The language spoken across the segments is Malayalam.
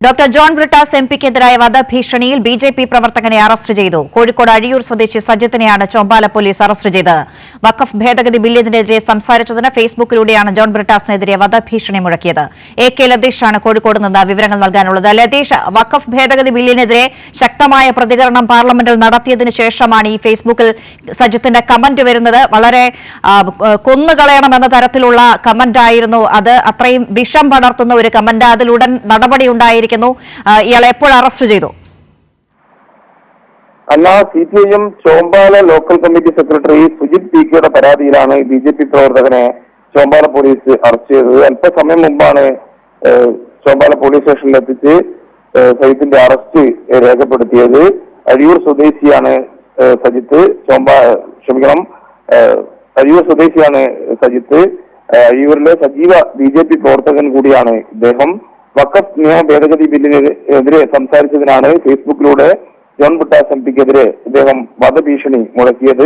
ഡോക്ടർ ജോൺ ബ്രിട്ടാസ് എംപിക്കെതിരായ വധഭീഷണിയിൽ ബിജെപി പ്രവർത്തകനെ അറസ്റ്റ് ചെയ്തു. കോഴിക്കോട് അഴിയൂർ സ്വദേശി സജിത്തിനെയാണ് ചോമ്പാല പോലീസ് അറസ്റ്റ് ചെയ്തത്. വഖഫ് ഭേദഗതി ബില്ലിനെതിരെ സംസാരിച്ചതിന് ഫേസ്ബുക്കിലൂടെയാണ് ജോൺ ബ്രിട്ടാസിനെതിരെ വധഭീഷണി മുഴക്കിയത്. AK ലതീഷാണ് കോഴിക്കോട് നിന്ന് വിവരങ്ങൾ നൽകാനുള്ളത്. ലതീഷ്, വഖഫ് ഭേദഗതി ബില്ലിനെതിരെ ശക്തമായ പ്രതികരണം പാർലമെന്റിൽ നടത്തിയതിനു ശേഷമാണ് ഈ ഫേസ്ബുക്കിൽ സജിത്തിന്റെ കമന്റ് വരുന്നത്. വളരെ കൊന്നുകളയണമെന്ന തരത്തിലുള്ള കമന്റ് ആയിരുന്നു അത്. അത്രയും വിഷം പടർത്തുന്ന ഒരു കമന്റ്. അതിലുടൻ നടപടി ഉണ്ടായി. ഇയാളെ എപ്പോൾ അറസ്റ്റ് ചെയ്തു? CPIM Chombala local committee secretary Sujith PKയുടെ പരാതിയിലാണ് BJP പ്രവർത്തകനെ ചോമ്പാല പോലീസ് അറസ്റ്റ് ചെയ്തത്. അല്പസമയം മുമ്പാണ് ചോമ്പാല പോലീസ് സ്റ്റേഷനിൽ എത്തിച്ച് സജിത്തിന്റെ അറസ്റ്റ് രേഖപ്പെടുത്തിയത്. അഴിയൂർ സ്വദേശിയാണ് സജിത്ത്. അഴിയൂർ സ്വദേശിയാണ് സജിത്ത്. അഴിയൂരിലെ സജീവ BJP പ്രവർത്തകൻ കൂടിയാണ് ഇദ്ദേഹം. വഖഫ് നിയമ ഭേദഗതി ബില്ലിനെതിരെ സംസാരിച്ചതിനാണ് ഫേസ്ബുക്കിലൂടെ ജോൺ ബ്രിട്ടാസ് എംപിക്കെതിരെ ഇദ്ദേഹം വധഭീഷണി മുഴക്കിയത്.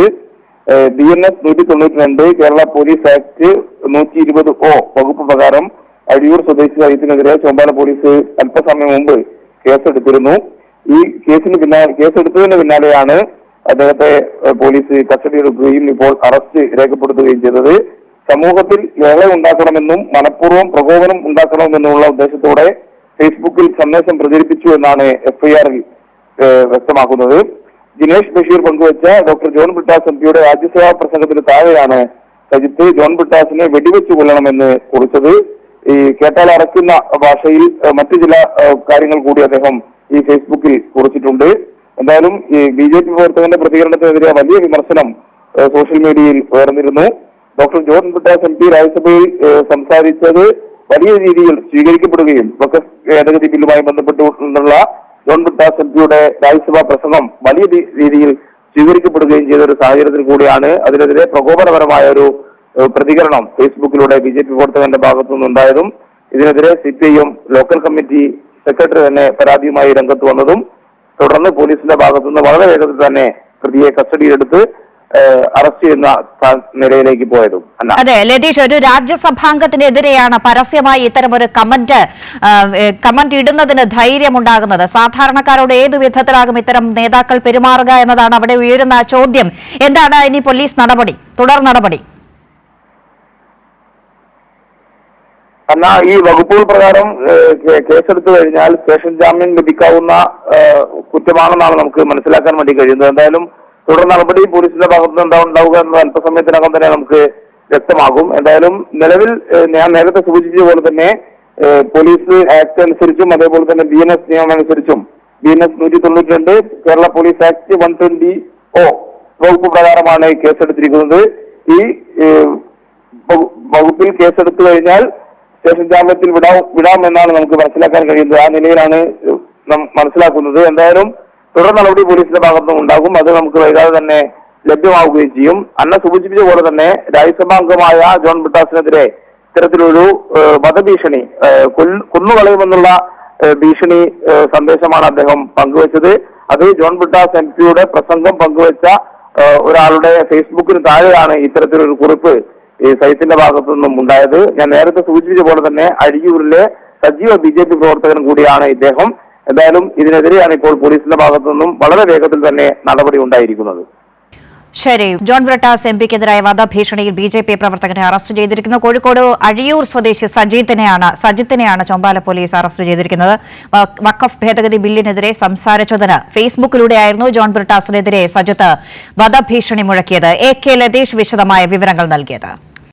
BNS 192 Kerala police act 120O വകുപ്പ് പ്രകാരം അഴിയൂർ സ്വദേശി സജിത്തിനെതിരെ ചോമ്പാല പോലീസ് അല്പസമയം മുമ്പ് കേസെടുത്തിരുന്നു. ഈ കേസെടുത്തതിന് പിന്നാലെയാണ് അദ്ദേഹത്തെ പോലീസ് കസ്റ്റഡിയെടുക്കുകയും ഇപ്പോൾ അറസ്റ്റ് രേഖപ്പെടുത്തുകയും ചെയ്തത്. സമൂഹത്തിൽ ലഹള ഉണ്ടാക്കണമെന്നും മനഃപൂർവ്വം പ്രകോപനം ഉണ്ടാക്കണമെന്നുമുള്ള ഉദ്ദേശത്തോടെ ഫേസ്ബുക്കിൽ സന്ദേശം പ്രചരിപ്പിച്ചു എന്നാണ് FIR-ൽ വ്യക്തമാക്കുന്നത്. ജിനേഷ് ബഷീർ പങ്കുവച്ച ഡോക്ടർ ജോൺ ബ്രിട്ടാസ് എംപിയുടെ രാജ്യസഭാ പ്രസംഗത്തിന് താഴെയാണ് സജിത്ത് ജോൺ ബ്രിട്ടാസിനെ വെടിവെച്ചു കൊല്ലണമെന്ന് കുറിച്ചത്. ഈ കേട്ടാൽ അറക്കുന്ന ഭാഷയിൽ മറ്റു ചില കാര്യങ്ങൾ കൂടി അദ്ദേഹം ഈ ഫേസ്ബുക്കിൽ കുറിച്ചിട്ടുണ്ട്. എന്തായാലും ഈ BJP പ്രവർത്തകന്റെ പ്രതികരണത്തിനെതിരെ വലിയ വിമർശനം സോഷ്യൽ മീഡിയയിൽ ഉയർന്നിരുന്നു. ഡോക്ടർ ജോൺ ബ്രിട്ടാസ് MP രാജ്യസഭയിൽ സംസാരിച്ചത് വലിയ രീതിയിൽ സ്വീകരിക്കപ്പെടുകയും വഖഫ് ഭേദഗതി ബില്ലുമായി ബന്ധപ്പെട്ടുള്ള ജോൺ ബ്രിട്ടാസ് MPയുടെ രാജ്യസഭാ പ്രസംഗം വലിയ രീതിയിൽ സ്വീകരിക്കപ്പെടുകയും ചെയ്ത ഒരു സാഹചര്യത്തിൽ കൂടിയാണ് അതിനെതിരെ പ്രകോപനപരമായ ഒരു പ്രതികരണം ഫേസ്ബുക്കിലൂടെ BJP പ്രവർത്തകന്റെ ഭാഗത്തു നിന്നുണ്ടായതും ഇതിനെതിരെ CPIM ലോക്കൽ കമ്മിറ്റി സെക്രട്ടറി തന്നെ പരാതിയുമായി രംഗത്ത് വന്നതും തുടർന്ന് പോലീസിന്റെ ഭാഗത്തുനിന്ന് വളരെ വേഗത്തിൽ തന്നെ പ്രതിയെ കസ്റ്റഡിയിലെടുത്ത് അറസ്റ്റ് ചെയ്യുന്ന നിലയിലേക്ക് പോയതും. അതെ ലതീഷ്, ഒരു രാജ്യസഭാംഗത്തിനെതിരെയാണ് പരസ്യമായി ഇത്തരമൊരു കമന്റ് ഇടുന്നതിന് ധൈര്യമുണ്ടാകുന്നത്. സാധാരണക്കാരോട് ഏതു വിധത്തിലാകും ഇത്തരം നേതാക്കൾ പെരുമാറുക എന്നതാണ് അവിടെ ഉയരുന്ന ചോദ്യം. എന്താണ് ഇനി പോലീസ് നടപടി, തുടർ നടപടി? ഈ വകുപ്പുകൾ പ്രകാരം കേസെടുത്തു കഴിഞ്ഞാൽ സ്റ്റേഷൻ ജാമ്യം ലഭിക്കാവുന്ന കുറ്റമാണെന്നാണ് നമുക്ക് മനസ്സിലാക്കാൻ വേണ്ടി കഴിയുന്നത്. എന്തായാലും തുടർ നടപടി പോലീസിന്റെ ഭാഗത്തുനിന്ന് എന്താ ഉണ്ടാവുക എന്നത് അല്പസമയത്തിനകം തന്നെ നമുക്ക് വ്യക്തമാകും. എന്തായാലും നിലവിൽ ഞാൻ നേരത്തെ സൂചിപ്പിച്ച പോലെ തന്നെ പോലീസ് ആക്ട് അനുസരിച്ചും അതേപോലെ തന്നെ BNS നിയമം അനുസരിച്ചും BNS 192 Kerala police act 120O വകുപ്പ് പ്രകാരമാണ് കേസെടുത്തിരിക്കുന്നത്. ഈ വകുപ്പിൽ കേസെടുത്തു കഴിഞ്ഞാൽ സ്റ്റേഷൻ ജാമ്യത്തിൽ വിടാമെന്നാണ് നമുക്ക് മനസ്സിലാക്കാൻ കഴിയുന്നത്. ആ നിലയിലാണ് മനസ്സിലാക്കുന്നത്. എന്തായാലും തുടർ നടപടി പോലീസിന്റെ ഭാഗത്തുനിന്നും ഉണ്ടാകും. അത് നമുക്ക് വൈകാതെ തന്നെ ലഭ്യമാവുകയും ചെയ്യും. അന്ന് സൂചിപ്പിച്ച പോലെ തന്നെ രാജ്യസഭാംഗമായ ജോൺ ബ്രിട്ടാസിനെതിരെ ഇത്തരത്തിലൊരു വധഭീഷണി, കൊന്നുകളയുമെന്നുള്ള ഭീഷണി സന്ദേശമാണ് അദ്ദേഹം പങ്കുവച്ചത്. അത് ജോൺ ബ്രിട്ടാസ് MPയുടെ പ്രസംഗം പങ്കുവച്ച ഒരാളുടെ ഫേസ്ബുക്കിന് താഴെയാണ് ഇത്തരത്തിലൊരു കുറിപ്പ് ഈ സൈറ്റിന്റെ ഭാഗത്തു നിന്നും ഉണ്ടായത്. ഞാൻ നേരത്തെ സൂചിപ്പിച്ച പോലെ തന്നെ അഴിയൂരിലെ സജീവ BJP പ്രവർത്തകൻ കൂടിയാണ് ഇദ്ദേഹം. എന്തായാലും ഇതിനെതിരെയാണ് ഇപ്പോൾ പോലീസിന്റെ ഭാഗത്തു നിന്നും വളരെ വേഗത്തിൽ തന്നെ നടപടി ഉണ്ടായിരിക്കുന്നത്. ശരി, ജോൺ ബ്രിട്ടാസ് MPക്കെതിരായ വധഭീഷണിയിൽ BJP പ്രവർത്തകനെ അറസ്റ്റ് ചെയ്തിരിക്കുന്നു. കോഴിക്കോട് അഴിയൂർ സ്വദേശി സജിത്തിനെയാണ് ചോമ്പാല പോലീസ് അറസ്റ്റ് ചെയ്തിരിക്കുന്നത്. വഖഫ് ഭേദഗതി ബില്ലിനെതിരെ സംസാരിച്ചതിന് ഫേസ്ബുക്കിലൂടെയായിരുന്നു ജോൺ ബ്രിട്ടാസിനെതിരെ സജിത്ത് വധഭീഷണി മുഴക്കിയത്. AK ലതീഷ് വിശദമായ വിവരങ്ങൾ നൽകിയത്.